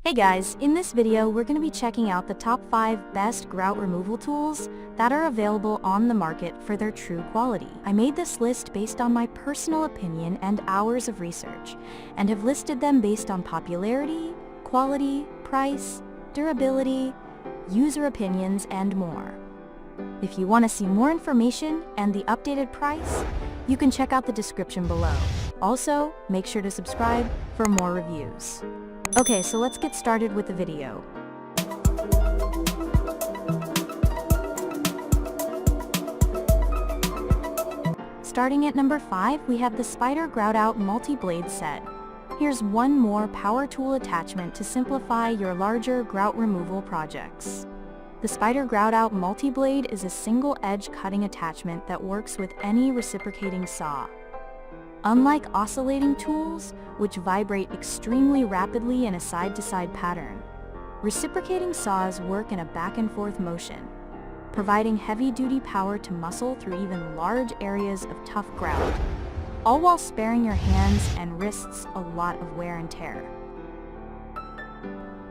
Hey guys, in this video we're going to be checking out the top 5 best grout removal tools that are available on the market for their true quality. I made this list based on my personal opinion and hours of research, and have listed them based on popularity, quality, price, durability, user opinions, and more. If you want to see more information and the updated price, you can check out the description below. Also, make sure to subscribe for more reviews. Okay, so let's get started with the video. Starting at number 5, we have the Spyder Grout-Out multi-blade set. Here's one more power tool attachment to simplify your larger grout removal projects. The Spyder Grout-Out multi-blade is a single-edge cutting attachment that works with any reciprocating saw. Unlike oscillating tools, which vibrate extremely rapidly in a side-to-side pattern, reciprocating saws work in a back-and-forth motion, providing heavy-duty power to muscle through even large areas of tough grout, all while sparing your hands and wrists a lot of wear and tear.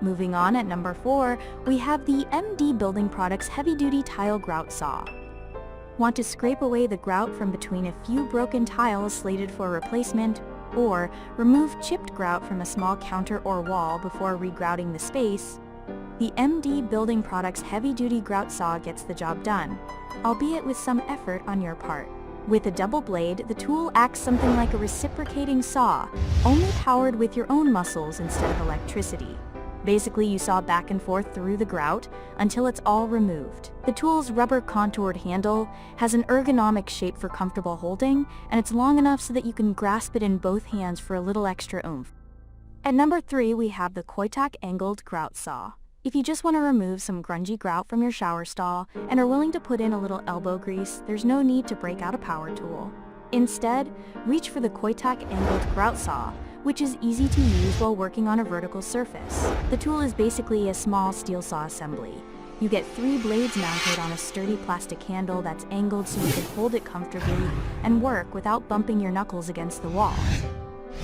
Moving on, at number 4, we have the MD Building Products Heavy-Duty Tile Grout Saw. Want to scrape away the grout from between a few broken tiles slated for replacement, or remove chipped grout from a small counter or wall before regrouting the space? The MD Building Products Heavy-Duty Grout Saw gets the job done, albeit with some effort on your part. With a double blade, the tool acts something like a reciprocating saw, only powered with your own muscles instead of electricity. Basically, you saw back and forth through the grout until it's all removed. The tool's rubber contoured handle has an ergonomic shape for comfortable holding, and it's long enough so that you can grasp it in both hands for a little extra oomph. At number 3, we have the Coitak Angled Grout Saw. If you just want to remove some grungy grout from your shower stall and are willing to put in a little elbow grease, there's no need to break out a power tool. Instead, reach for the Coitak Angled Grout Saw, which is easy to use while working on a vertical surface. The tool is basically a small steel saw assembly. You get 3 blades mounted on a sturdy plastic handle that's angled so you can hold it comfortably and work without bumping your knuckles against the wall.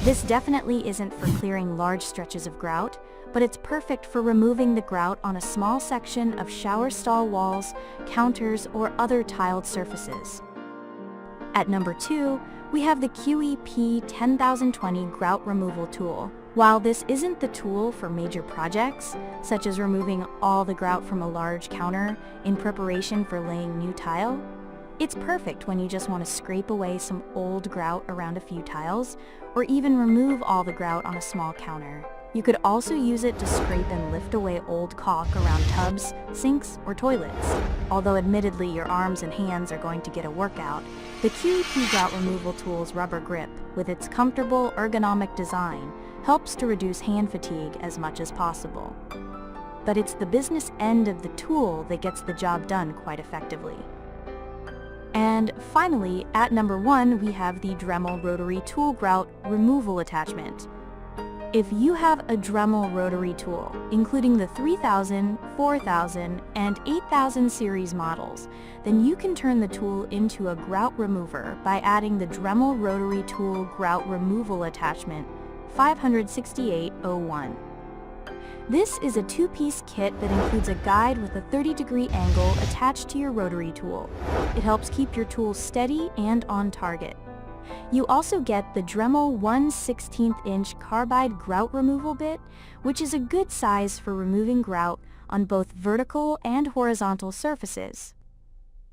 This definitely isn't for clearing large stretches of grout, but it's perfect for removing the grout on a small section of shower stall walls, counters, or other tiled surfaces. At number 2, we have the KOAC 10020 Grout Removal Tool. While this isn't the tool for major projects, such as removing all the grout from a large counter in preparation for laying new tile, it's perfect when you just want to scrape away some old grout around a few tiles, or even remove all the grout on a small counter. You could also use it to scrape and lift away old caulk around tubs, sinks, or toilets. Although admittedly your arms and hands are going to get a workout, the KOAC Grout Removal Tool's rubber grip, with its comfortable, ergonomic design, helps to reduce hand fatigue as much as possible. But it's the business end of the tool that gets the job done quite effectively. And finally, at number 1, we have the Dremel Rotary Tool Grout Removal Attachment. If you have a Dremel rotary tool, including the 3000, 4000, and 8000 series models, then you can turn the tool into a grout remover by adding the Dremel Rotary Tool Grout Removal Attachment 56801. This is a 2-piece kit that includes a guide with a 30-degree angle attached to your rotary tool. It helps keep your tool steady and on target. You also get the Dremel 1/16" carbide grout removal bit, which is a good size for removing grout on both vertical and horizontal surfaces.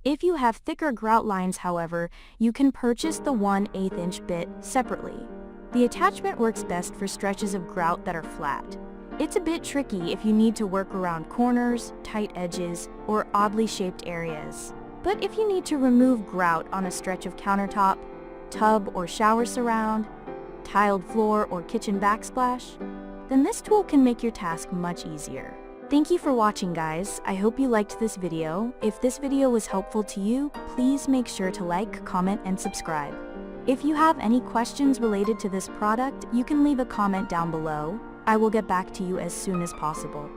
If you have thicker grout lines, however, you can purchase the 1/8" bit separately. The attachment works best for stretches of grout that are flat. It's a bit tricky if you need to work around corners, tight edges, or oddly shaped areas. But if you need to remove grout on a stretch of countertop, tub or shower surround, tiled floor, or kitchen backsplash, then this tool can make your task much easier. Thank you for watching, guys. I hope you liked this video. If this video was helpful to you, please make sure to like, comment, and subscribe. If you have any questions related to this product, you can leave a comment down below. I will get back to you as soon as possible.